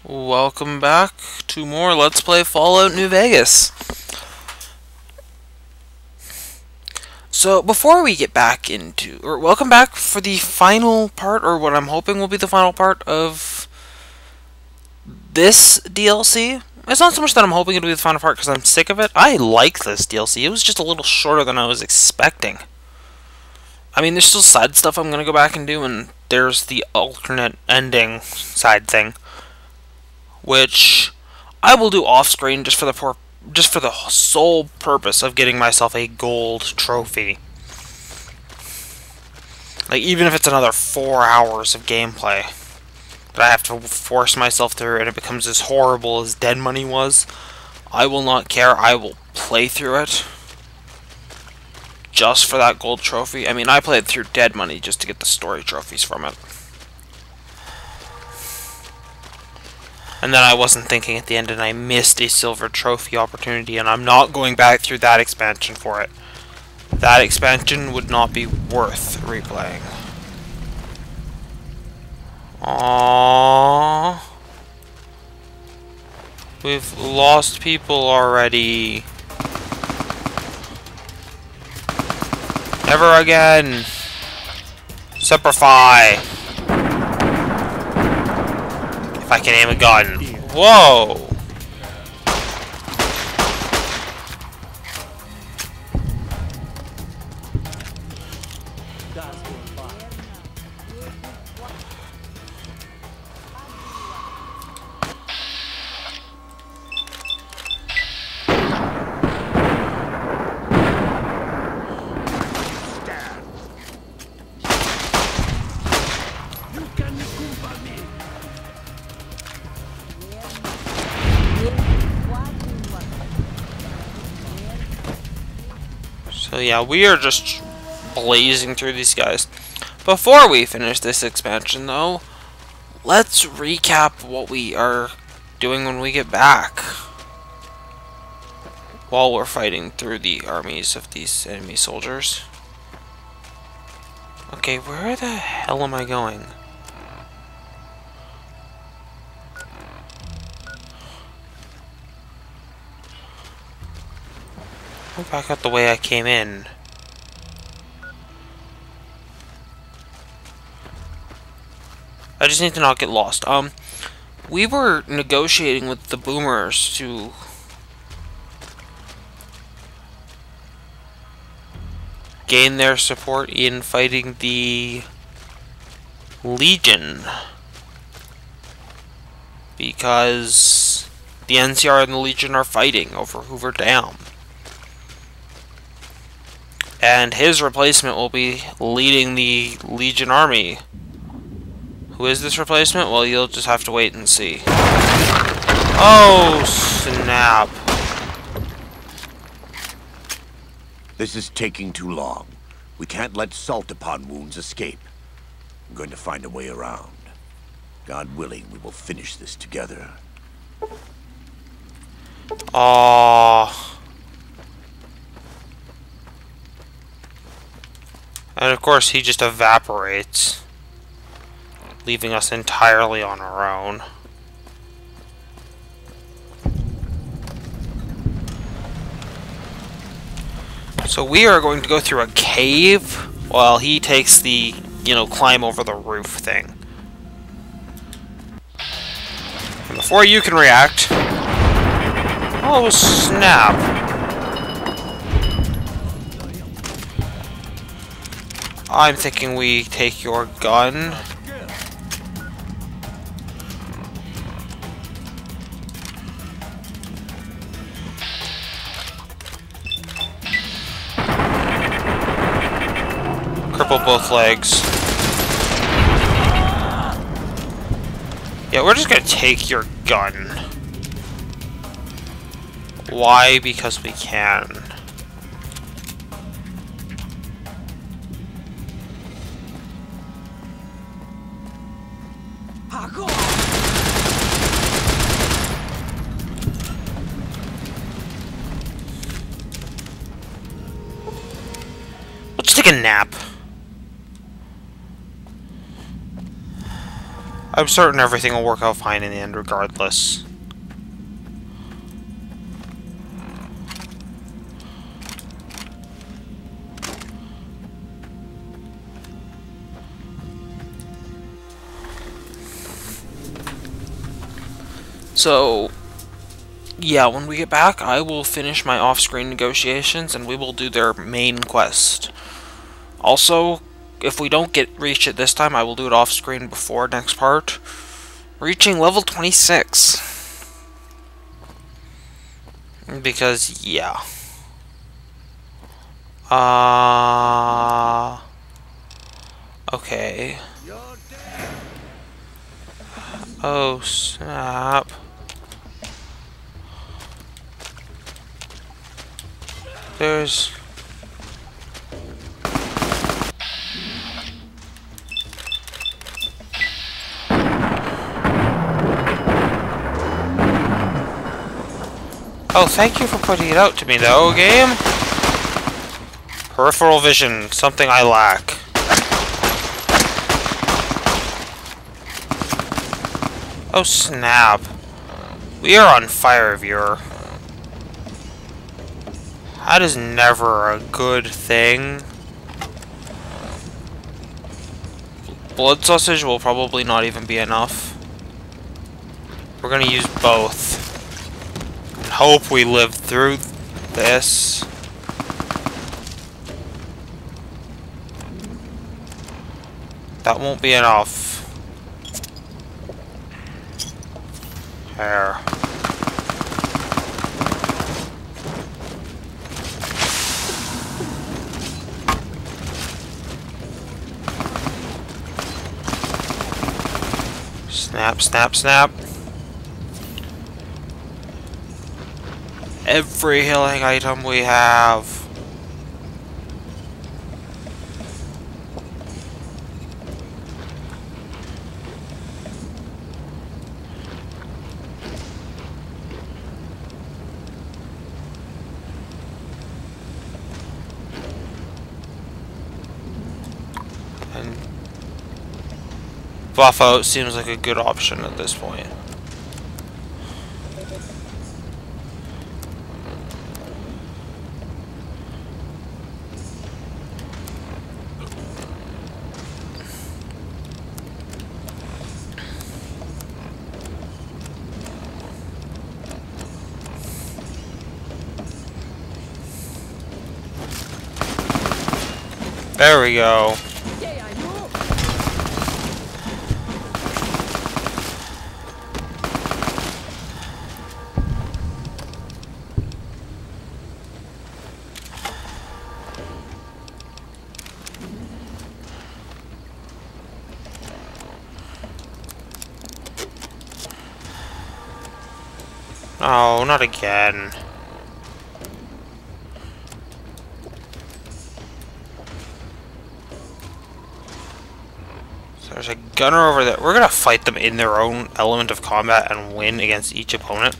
Welcome back to more Let's Play Fallout New Vegas. So, before we get back into, or welcome back for the final part, or what I'm hoping will be the final part of this DLC. It's not so much that I'm hoping it'll be the final part because I'm sick of it. I like this DLC. It was just a little shorter than I was expecting. I mean, there's still side stuff I'm going to go back and do, and there's the alternate ending side thing, which I will do off screen just for the sole purpose of getting myself a gold trophy. Like, even if it's another 4 hours of gameplay that I have to force myself through and it becomes as horrible as Dead Money was, I will not care. I will play through it just for that gold trophy. I mean, I played through Dead Money just to get the story trophies from it. And then I wasn't thinking at the end and I missed a silver trophy opportunity, and I'm not going back through that expansion for it. That expansion would not be worth replaying. Aww. We've lost people already. Never again. Simplify. If I can aim a gun. Whoa! So yeah, we are just blazing through these guys. Before we finish this expansion, though, let's recap what we are doing when we get back, while we're fighting through the armies of these enemy soldiers. Okay, where the hell am I going? Go back out the way I came in. I just need to not get lost. We were negotiating with the boomers to gain their support in fighting the Legion, because the NCR and the Legion are fighting over Hoover Dam. And his replacement will be leading the Legion army. Who is this replacement? Well, you'll just have to wait and see. Oh, snap. This is taking too long. We can't let salt upon wounds escape. I'm going to find a way around. God willing, we will finish this together. Aww. And of course, he just evaporates, leaving us entirely on our own. So we are going to go through a cave while he takes the, climb over the roof thing. And before you can react... Oh, snap. I'm thinking we take your gun. Cripple both legs. Yeah, we're just gonna take your gun. Why? Because we can. Let's take a nap. I'm certain everything will work out fine in the end regardless. So, yeah, when we get back, I will finish my off-screen negotiations and we will do their main quest. Also, if we don't reach it this time, I will do it off-screen before next part. Reaching level 26. Because, yeah. Okay. Oh, snap. There's... Oh, thank you for putting it out to me, though, game. Peripheral vision, something I lack. Oh, snap. We are on fire, viewer. That is never a good thing. Blood sausage will probably not even be enough. We're gonna use both. And hope we live through this. That won't be enough. There. Snap, snap, snap. Every healing item we have. And buff out seems like a good option at this point. There we go. Oh, not again. So there's a gunner over there. We're gonna fight them in their own element of combat and win against each opponent.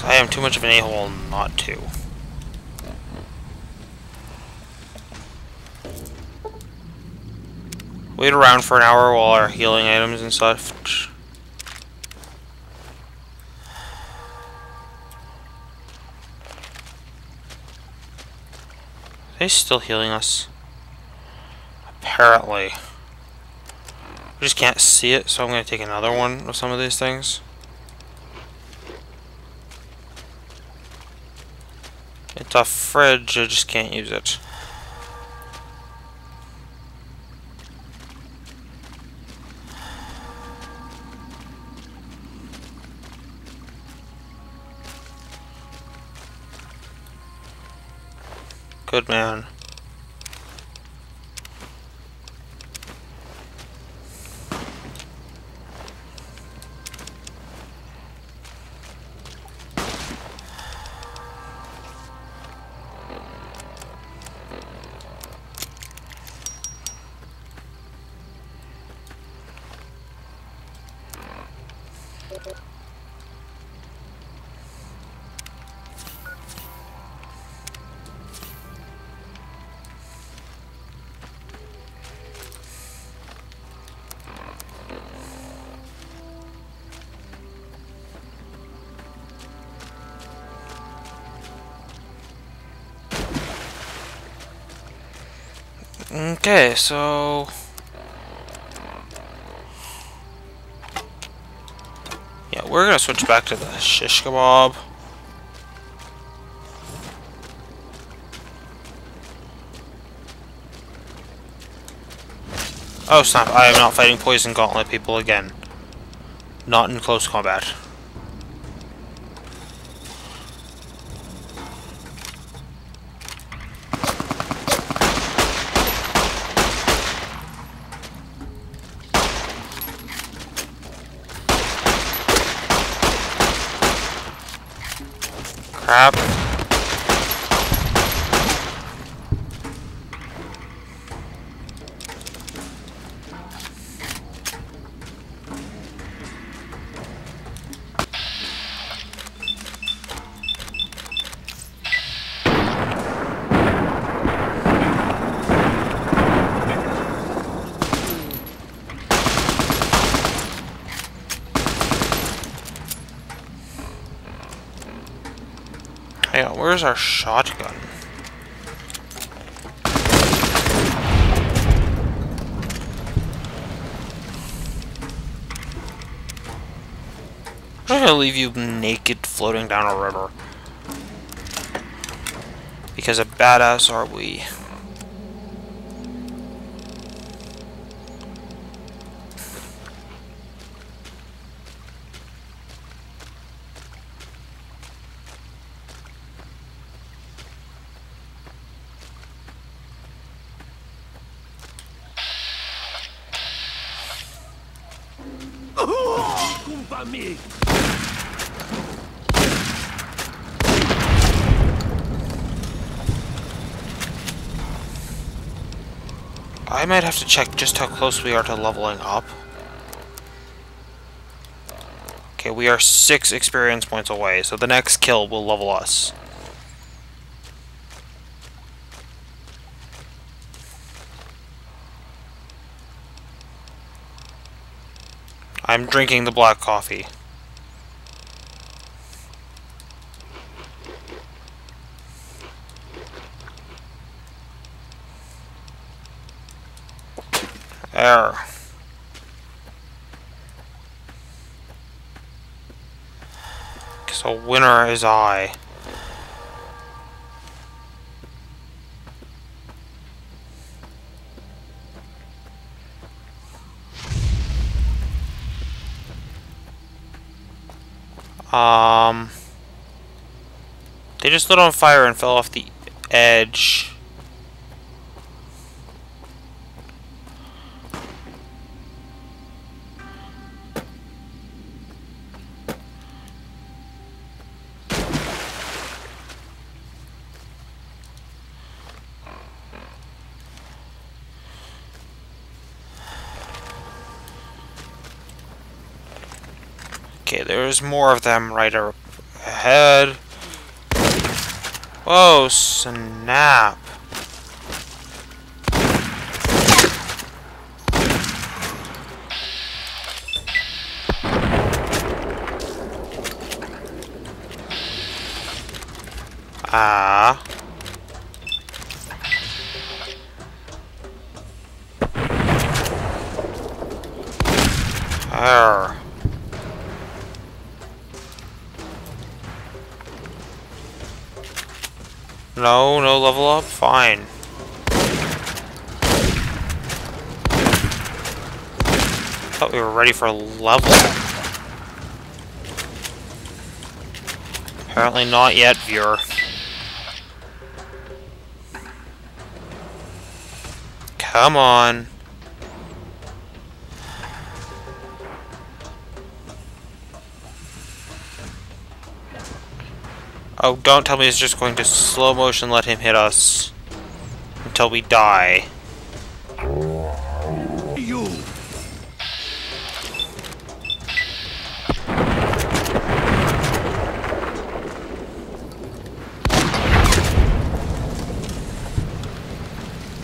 I am too much of an a-hole not to. Wait around for an hour while our healing items and such. Are they still healing us? Apparently. We just can't see it, so I'm going to take another one of some of these things. It's a fridge, I just can't use it. Good man. Okay, so... yeah, we're gonna switch back to the shish kebab. Oh snap, I am not fighting poison gauntlet people again. Not in close combat. Crap. Hang on, where's our shotgun? I'm just gonna leave you naked floating down a river. Because a badass are we. I might have to check just how close we are to leveling up. Okay, we are 6 experience points away, so the next kill will level us. I'm drinking the black coffee. There. So winner is I. They just lit on fire and fell off the edge. Okay, there's more of them right up ahead. Whoa, snap. Ah. Arr. No, no level up? Fine. Thought we were ready for level. Apparently not yet, viewer. Come on. Oh, don't tell me it's just going to slow motion let him hit us until we die. You.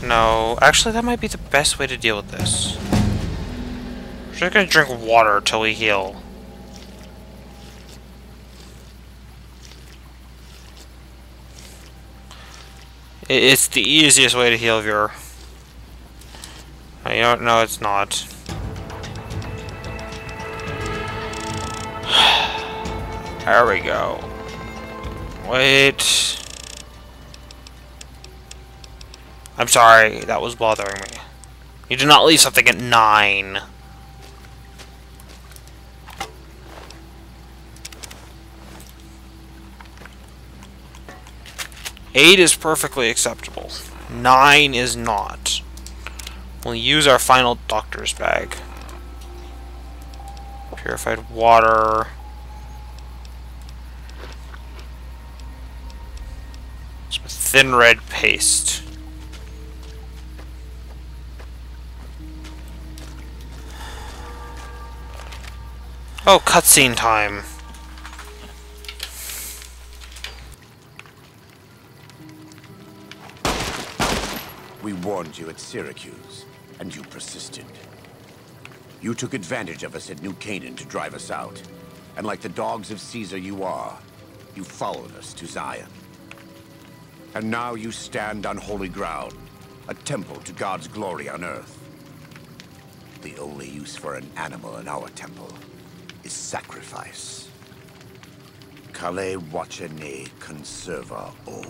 No, actually that might be the best way to deal with this. We're just gonna drink water till we heal. It's the easiest way to heal, viewer. you know what? No, it's not. There we go. Wait. I'm sorry, that was bothering me. You did not leave something at 9. Eight is perfectly acceptable. 9 is not. We'll use our final doctor's bag. Purified water. Some thin red paste. Oh, cutscene time. We warned you at Syracuse, and you persisted. You took advantage of us at New Canaan to drive us out. And like the dogs of Caesar you are, you followed us to Zion. And now you stand on holy ground, a temple to God's glory on earth. The only use for an animal in our temple is sacrifice. Kale wachene conserva o.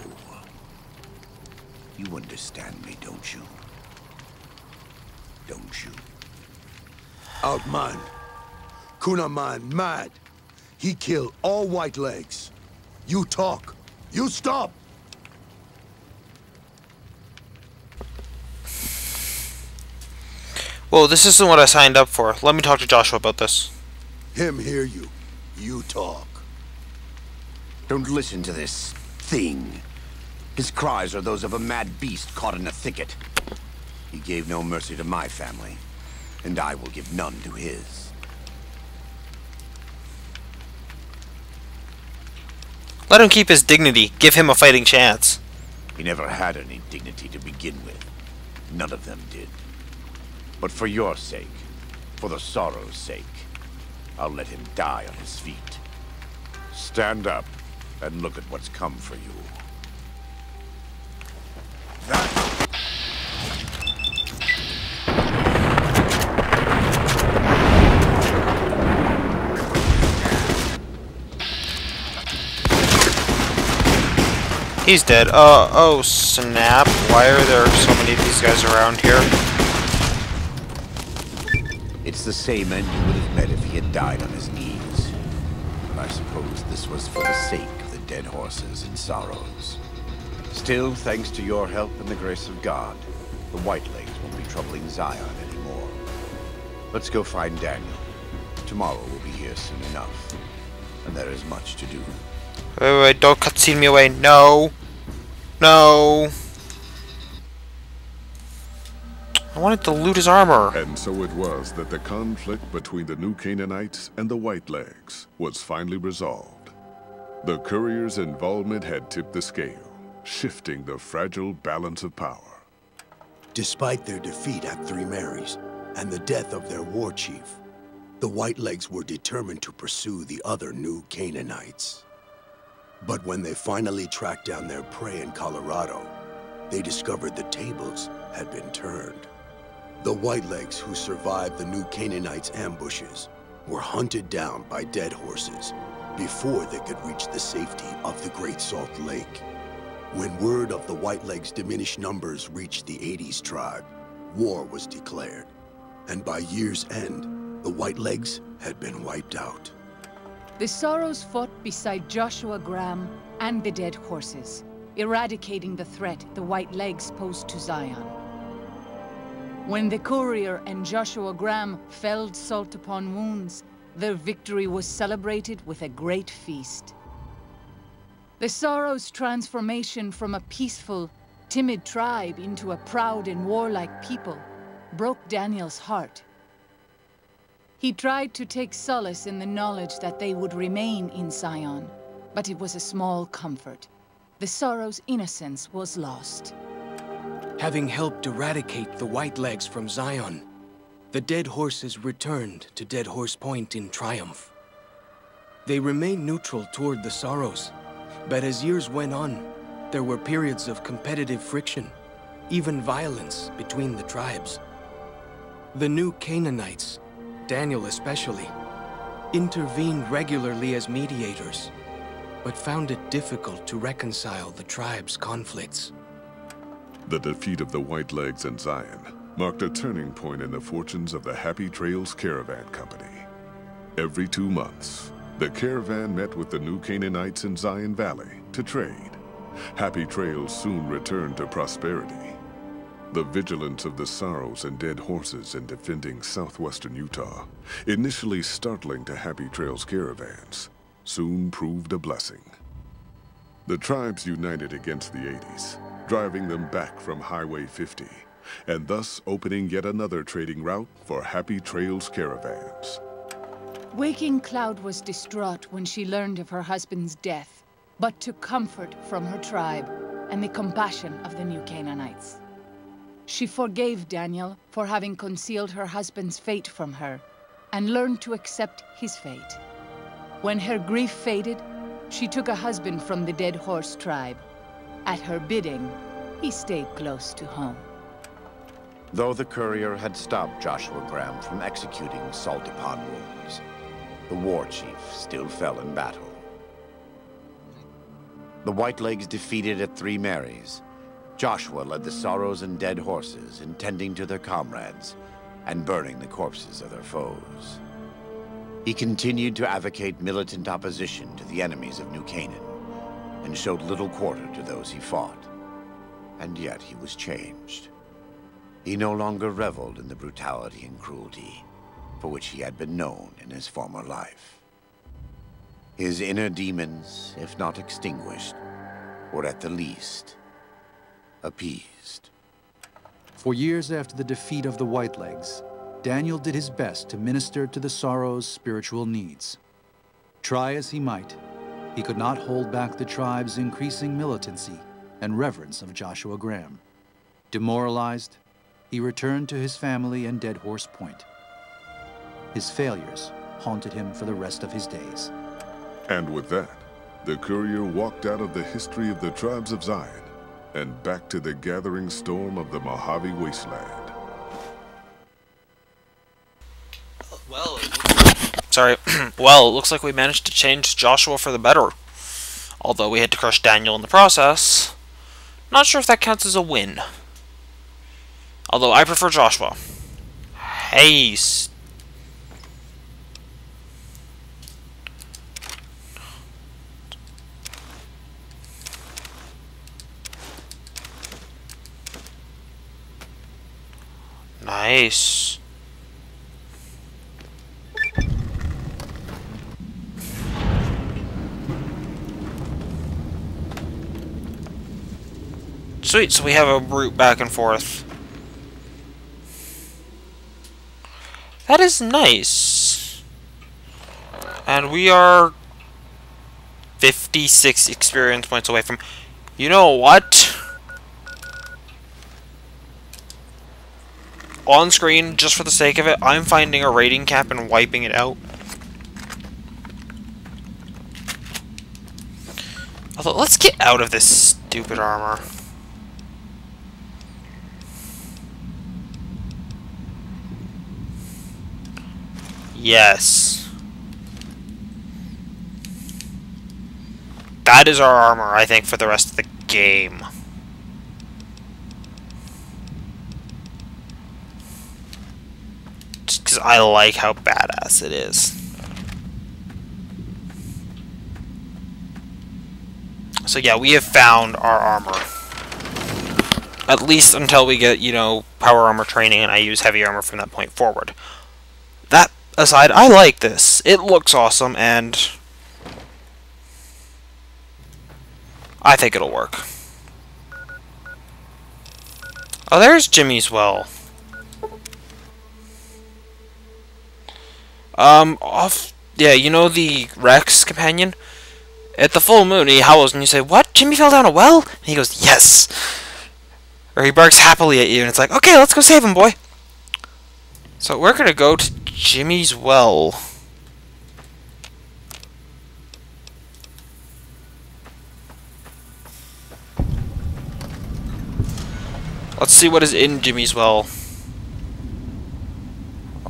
You understand me, don't you? Don't you? Outman. Kunaman mad. He killed all white legs. You talk. You stop. Whoa, this isn't what I signed up for. Let me talk to Joshua about this. Him hear you. You talk. Don't listen to this thing. His cries are those of a mad beast caught in a thicket. He gave no mercy to my family, and I will give none to his. Let him keep his dignity. Give him a fighting chance. He never had any dignity to begin with. None of them did. But for your sake, for the sorrow's sake, I'll let him die on his feet. Stand up and look at what's come for you. He's dead. Oh snap. Why are there so many of these guys around here? It's the same end you would have met if he had died on his knees. But I suppose this was for the sake of the dead horses and sorrows. Still, thanks to your help and the grace of God, the Whitelegs won't be troubling Zion anymore. Let's go find Daniel. Tomorrow we'll be here soon enough. And there is much to do. Wait, don't cutscene me away. No. No. I wanted to loot his armor. And so it was that the conflict between the New Canaanites and the Whitelegs was finally resolved. The courier's involvement had tipped the scale, shifting the fragile balance of power. Despite their defeat at Three Marys and the death of their war chief, the Whitelegs were determined to pursue the other New Canaanites. But when they finally tracked down their prey in Colorado, they discovered the tables had been turned. The Whitelegs who survived the New Canaanites' ambushes were hunted down by dead horses before they could reach the safety of the Great Salt Lake. When word of the Whitelegs' diminished numbers reached the 80s tribe, war was declared, and by year's end, the Whitelegs had been wiped out. The Sorrows fought beside Joshua Graham and the dead horses, eradicating the threat the Whitelegs posed to Zion. When the courier and Joshua Graham felled Salt upon Wounds, their victory was celebrated with a great feast. The Sorrows' transformation from a peaceful, timid tribe into a proud and warlike people broke Daniel's heart. He tried to take solace in the knowledge that they would remain in Zion, but it was a small comfort. The Sorrows' innocence was lost. Having helped eradicate the Whitelegs from Zion, the dead horses returned to Dead Horse Point in triumph. They remained neutral toward the Sorrows, but as years went on, there were periods of competitive friction, even violence between the tribes. The new Canaanites, Daniel especially, intervened regularly as mediators, but found it difficult to reconcile the tribe's conflicts. The defeat of the Whitelegs and Zion marked a turning point in the fortunes of the Happy Trails Caravan Company. Every 2 months, the caravan met with the new Canaanites in Zion Valley to trade. Happy Trails soon returned to prosperity. The vigilance of the Sorrows and Dead Horses in defending southwestern Utah, initially startling to Happy Trails caravans, soon proved a blessing. The tribes united against the 80s, driving them back from Highway 50, and thus opening yet another trading route for Happy Trails caravans. Waking Cloud was distraught when she learned of her husband's death, but took comfort from her tribe and the compassion of the new Canaanites. She forgave Daniel for having concealed her husband's fate from her, and learned to accept his fate. When her grief faded, she took a husband from the Dead Horse tribe. At her bidding, he stayed close to home. Though the courier had stopped Joshua Graham from executing Salt-Upon wounds, the war chief still fell in battle. The Whitelegs defeated at Three Marys. Joshua led the Sorrows and Dead Horses in tending to their comrades and burning the corpses of their foes. He continued to advocate militant opposition to the enemies of New Canaan and showed little quarter to those he fought. And yet he was changed. He no longer reveled in the brutality and cruelty for which he had been known in his former life. His inner demons, if not extinguished, were at the least appeased. For years after the defeat of the Whitelegs, Daniel did his best to minister to the Sorrows' spiritual needs. Try as he might, he could not hold back the tribe's increasing militancy and reverence of Joshua Graham. Demoralized, he returned to his family and Dead Horse Point. His failures haunted him for the rest of his days. And with that, the courier walked out of the history of the tribes of Zion and back to the gathering storm of the Mojave wasteland. Well, well, it looks like we managed to change Joshua for the better. Although we had to crush Daniel in the process. Not sure if that counts as a win. Although I prefer Joshua. Hey, nice. Sweet, so we have a route back and forth. That is nice. And we are 56 experience points away from... You know what? On screen, just for the sake of it, I'm finding a rating cap and wiping it out. Although, let's get out of this stupid armor. Yes. That is our armor, I think, for the rest of the game. Just because I like how badass it is. So yeah, we have found our armor. At least until we get, you know, power armor training and I use heavy armor from that point forward. That aside, I like this. It looks awesome, and I think it'll work. Oh, there's Jimmy's well. Yeah, you know the Rex companion? At the full moon, he howls and you say, "What? Jimmy fell down a well?" And he goes, "Yes!" Or he barks happily at you, and it's like, "Okay, let's go save him, boy!" So we're gonna go to Jimmy's well. Let's see what is in Jimmy's well.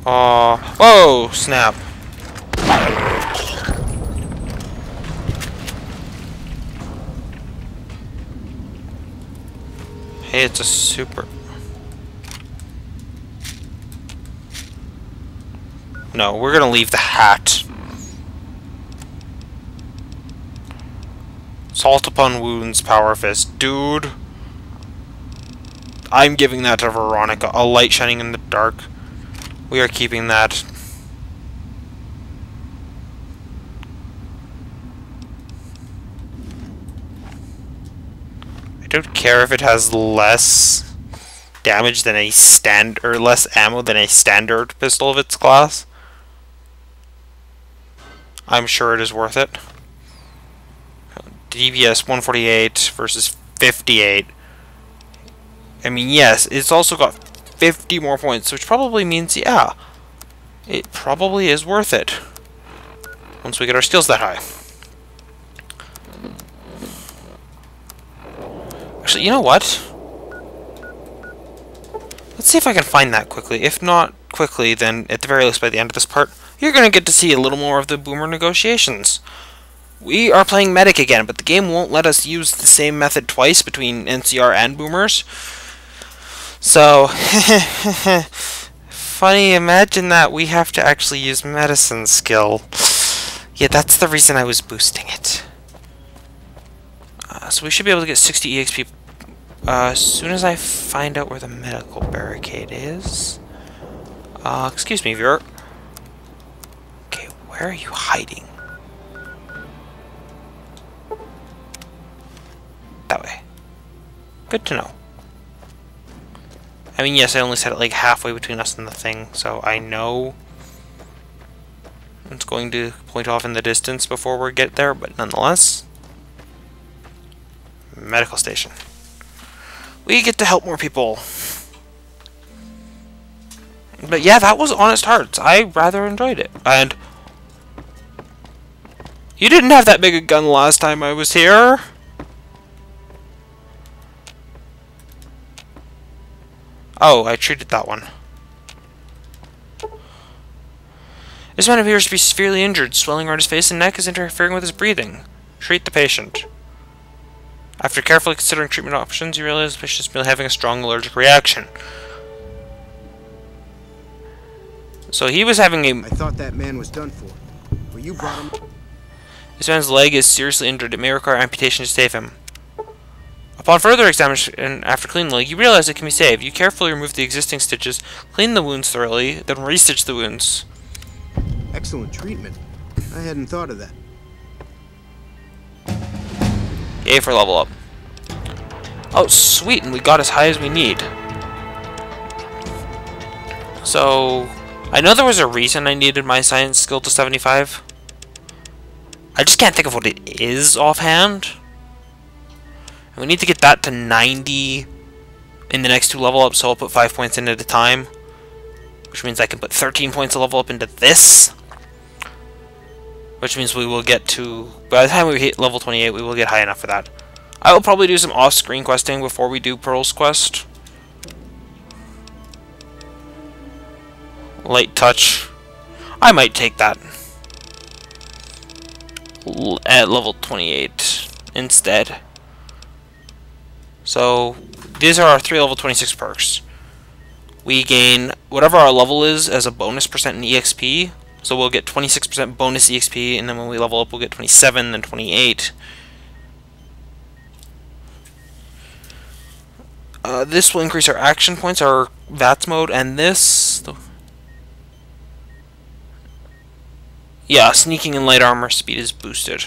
Whoa! Snap. Hey, it's a super... No, we're gonna leave the hat. Salt upon wounds, power fist. Dude. I'm giving that to Veronica. A light shining in the dark. We are keeping that. I don't care if it has less damage than a or less ammo than a standard pistol of its class. I'm sure it is worth it. DPS 148 versus 58. I mean, yes, it's also got 50 more points, which probably means, yeah, it probably is worth it once we get our skills that high. Actually, you know what? Let's see if I can find that quickly. If not quickly, then at the very least by the end of this part, you're going to get to see a little more of the boomer negotiations. We are playing medic again, but the game won't let us use the same method twice between NCR and boomers. So, funny, imagine that we have to actually use medicine skill. Yeah, that's the reason I was boosting it. So we should be able to get 60 EXP as soon as I find out where the medical barricade is. Excuse me, viewer. Okay, where are you hiding? That way. Good to know. I mean, yes, I only set it like halfway between us and the thing, so I know it's going to point off in the distance before we get there, but nonetheless. Medical station. We get to help more people. But yeah, that was Honest Hearts. I rather enjoyed it. And you didn't have that big a gun last time I was here. Oh, I treated that one. This man appears to be severely injured. Swelling around his face and neck is interfering with his breathing. Treat the patient. After carefully considering treatment options, you realize the patient is merely having a strong allergic reaction. So he was having a... I thought that man was done for. Well, you brought him... This man's leg is seriously injured. It may require amputation to save him. Upon further examination, after cleaning the leg, you realize it can be saved. You carefully remove the existing stitches, clean the wounds thoroughly, then restitch the wounds. Excellent treatment. I hadn't thought of that. Yay for level up. Oh, sweet, and we got as high as we need. So, I know there was a reason I needed my science skill to 75. I just can't think of what it is offhand. And we need to get that to 90 in the next 2 level ups, so I'll put 5 points in at a time. Which means I can put 13 points of level up into this. Which means we will get to... By the time we hit level 28, we will get high enough for that. I will probably do some off-screen questing before we do Pearl's quest. Light touch. I might take that. At level 28 instead. So, these are our 3 level 26 perks. We gain whatever our level is as a bonus percent in EXP. So we'll get 26% bonus EXP, and then when we level up, we'll get 27, then 28. This will increase our action points, our VATS mode, and this... Yeah, sneaking and light armor speed is boosted.